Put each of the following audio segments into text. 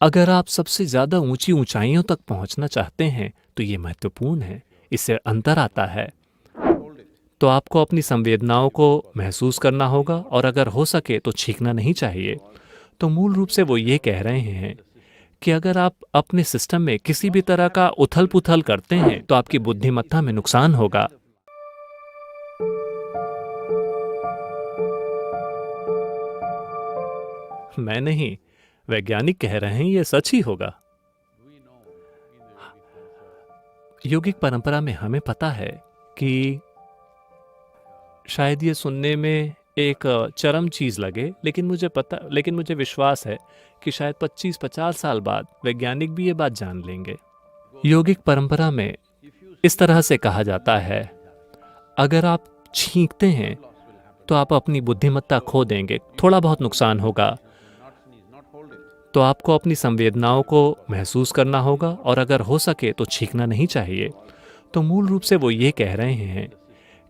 अगर आप सबसे ज़्यादा ऊंची ऊंचाइयों तक पहुंचना चाहते हैं तो ये महत्वपूर्ण है। इससे अंतर आता है। तो आपको अपनी संवेदनाओं को महसूस करना होगा और अगर हो सके तो छींकना नहीं चाहिए। तो मूल रूप से वो ये कह रहे हैं कि अगर आप अपने सिस्टम में किसी भी तरह का उथल पुथल करते हैं तो आपकी बुद्धिमत्ता में नुकसान होगा। मैं नहीं, वैज्ञानिक कह रहे हैं, ये सच ही होगा। योगिक परंपरा में हमें पता है कि शायद ये सुनने में एक चरम चीज़ लगे, लेकिन मुझे विश्वास है कि शायद 25-50 साल बाद वैज्ञानिक भी ये बात जान लेंगे। योगिक परंपरा में इस तरह से कहा जाता है, अगर आप छींकते हैं तो आप अपनी बुद्धिमत्ता खो देंगे, थोड़ा बहुत नुकसान होगा। तो आपको अपनी संवेदनाओं को महसूस करना होगा और अगर हो सके तो छींकना नहीं चाहिए। तो मूल रूप से वो ये कह रहे हैं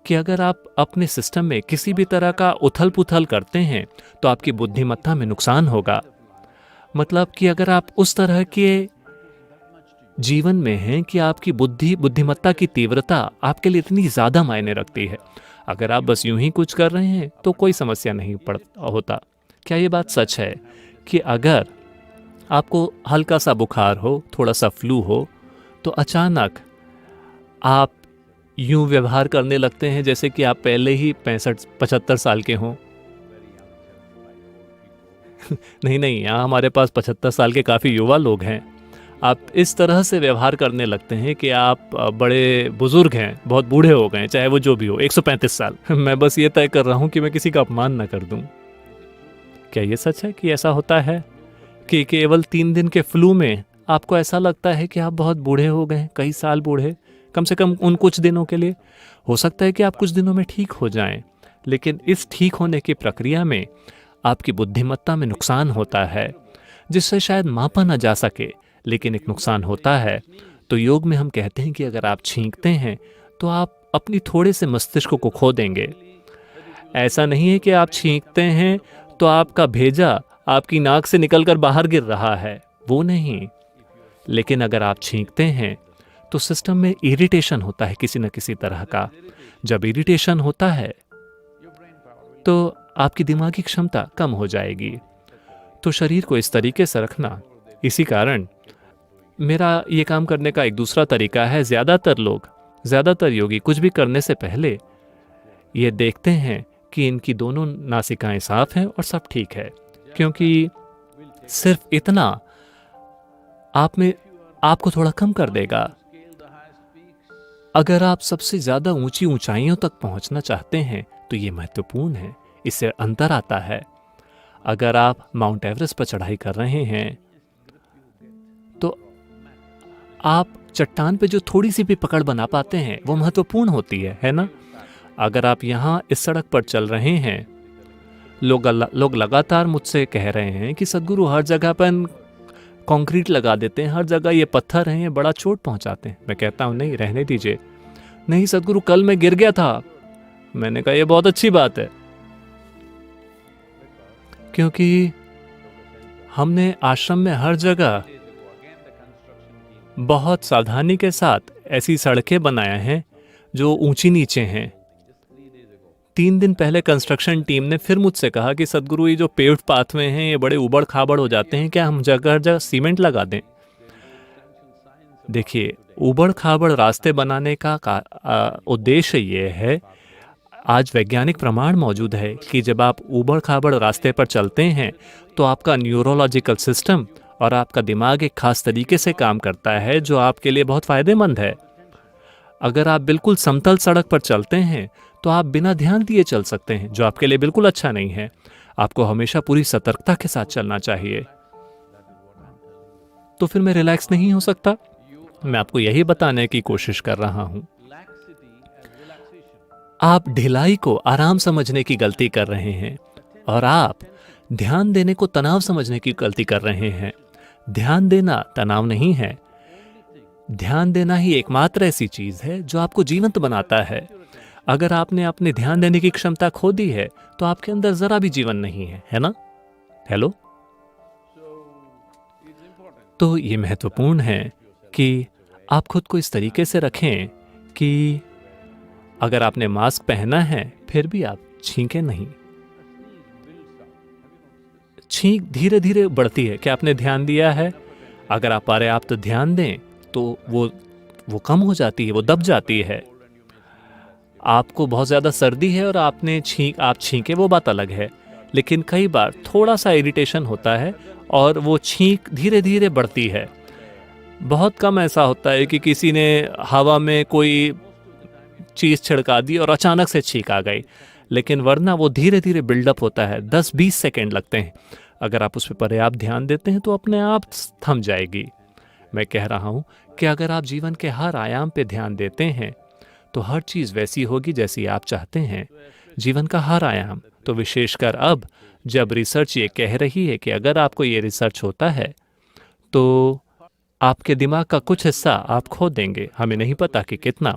कि अगर आप अपने सिस्टम में किसी भी तरह का उथल पुथल करते हैं तो आपकी बुद्धिमत्ता में नुकसान होगा। मतलब कि अगर आप उस तरह के जीवन में हैं कि आपकी बुद्धिमत्ता की तीव्रता आपके लिए इतनी ज़्यादा मायने रखती है। अगर आप बस यूं ही कुछ कर रहे हैं तो कोई समस्या नहीं होता। क्या ये बात सच है कि अगर आपको हल्का सा बुखार हो, थोड़ा सा फ्लू हो, तो अचानक आप यूं व्यवहार करने लगते हैं जैसे कि आप पहले ही 65-75 साल के हों? नहीं नहीं, यहाँ हमारे पास 75 साल के काफ़ी युवा लोग हैं। आप इस तरह से व्यवहार करने लगते हैं कि आप बड़े बुजुर्ग हैं, बहुत बूढ़े हो गए हैं, चाहे वो जो भी हो, 135 साल। मैं बस ये तय कर रहा हूँ कि मैं किसी का अपमान न कर दूँ। क्या ये सच है कि ऐसा होता है कि केवल 3 दिन के फ्लू में आपको ऐसा लगता है कि आप बहुत बूढ़े हो गए, कई साल बूढ़े, कम से कम उन कुछ दिनों के लिए? हो सकता है कि आप कुछ दिनों में ठीक हो जाएं, लेकिन इस ठीक होने की प्रक्रिया में आपकी बुद्धिमत्ता में नुकसान होता है, जिससे शायद मापा ना जा सके, लेकिन एक नुकसान होता है। तो योग में हम कहते हैं कि अगर आप छींकते हैं तो आप अपनी थोड़े से मस्तिष्क को खो देंगे। ऐसा नहीं है कि आप छींकते हैं तो आपका भेजा आपकी नाक से निकलकर बाहर गिर रहा है, वो नहीं। लेकिन अगर आप छींकते हैं तो सिस्टम में इरिटेशन होता है किसी न किसी तरह का। जब इरिटेशन होता है तो आपकी दिमागी क्षमता कम हो जाएगी। तो शरीर को इस तरीके से रखना, इसी कारण मेरा ये काम करने का एक दूसरा तरीका है। ज़्यादातर योगी कुछ भी करने से पहले ये देखते हैं कि इनकी दोनों नासिकाएं साफ हैं और सब ठीक है, क्योंकि सिर्फ इतना आपको थोड़ा कम कर देगा। अगर आप सबसे ज़्यादा ऊंची ऊंचाइयों तक पहुंचना चाहते हैं तो ये महत्वपूर्ण है। इससे अंतर आता है। अगर आप माउंट एवरेस्ट पर चढ़ाई कर रहे हैं तो आप चट्टान पे जो थोड़ी सी भी पकड़ बना पाते हैं वो महत्वपूर्ण होती है ना? अगर आप यहाँ इस सड़क पर चल रहे हैं, लोग लगातार मुझसे कह रहे हैं कि सद्गुरु हर जगह पर कंक्रीट लगा देते हैं, हर जगह ये पत्थर हैं, ये बड़ा चोट पहुंचाते हैं। मैं कहता हूँ नहीं, रहने दीजिए। नहीं सद्गुरु, कल मैं गिर गया था। मैंने कहा ये बहुत अच्छी बात है, क्योंकि हमने आश्रम में हर जगह बहुत सावधानी के साथ ऐसी सड़कें बनाए हैं जो ऊंची नीचे हैं। 3 दिन पहले कंस्ट्रक्शन टीम ने फिर मुझसे कहा कि सद्गुरु ये जो पेव्ड पाथवे हैं ये बड़े उबड़ खाबड़ हो जाते हैं, क्या हम जगह जगह सीमेंट लगा दें? देखिए, उबड़ खाबड़ रास्ते बनाने का उद्देश्य ये है, आज वैज्ञानिक प्रमाण मौजूद है कि जब आप उबड़ खाबड़ रास्ते पर चलते हैं तो आपका न्यूरोलॉजिकल सिस्टम और आपका दिमाग एक खास तरीके से काम करता है जो आपके लिए बहुत फ़ायदेमंद है। अगर आप बिल्कुल समतल सड़क पर चलते हैं तो आप बिना ध्यान दिए चल सकते हैं, जो आपके लिए बिल्कुल अच्छा नहीं है। आपको हमेशा पूरी सतर्कता के साथ चलना चाहिए। तो फिर मैं रिलैक्स नहीं हो सकता? मैं आपको यही बताने की कोशिश कर रहा हूं। आप ढिलाई को आराम समझने की गलती कर रहे हैं और आप ध्यान देने को तनाव समझने की गलती कर रहे हैं। ध्यान देना तनाव नहीं है। ध्यान देना ही एकमात्र ऐसी चीज है जो आपको जीवंत बनाता है। अगर आपने अपने ध्यान देने की क्षमता खो दी है तो आपके अंदर जरा भी जीवन नहीं है, है ना? हेलो? तो ये महत्वपूर्ण है कि आप खुद को इस तरीके से रखें कि अगर आपने मास्क पहना है फिर भी आप छींकें नहीं। छींक धीरे धीरे बढ़ती है, क्या आपने ध्यान दिया है? अगर आप पर्याप्त ध्यान दें तो वो कम हो जाती है, वो दब जाती है। आपको बहुत ज़्यादा सर्दी है और आप छींके, वो बात अलग है। लेकिन कई बार थोड़ा सा इरिटेशन होता है और वो छींक धीरे धीरे बढ़ती है। बहुत कम ऐसा होता है कि किसी ने हवा में कोई चीज़ छिड़का दी और अचानक से छींक आ गई, लेकिन वरना वो धीरे धीरे बिल्डअप होता है, 10-20 सेकेंड लगते हैं। अगर आप उस पर पर्याप्त ध्यान देते हैं तो अपने आप थम जाएगी। मैं कह रहा हूँ कि अगर आप जीवन के हर आयाम पे ध्यान देते हैं तो हर चीज़ वैसी होगी जैसी आप चाहते हैं। जीवन का हर आयाम, तो विशेषकर अब जब रिसर्च ये कह रही है कि अगर आपको ये रिसर्च होता है तो आपके दिमाग का कुछ हिस्सा आप खो देंगे, हमें नहीं पता कि कितना।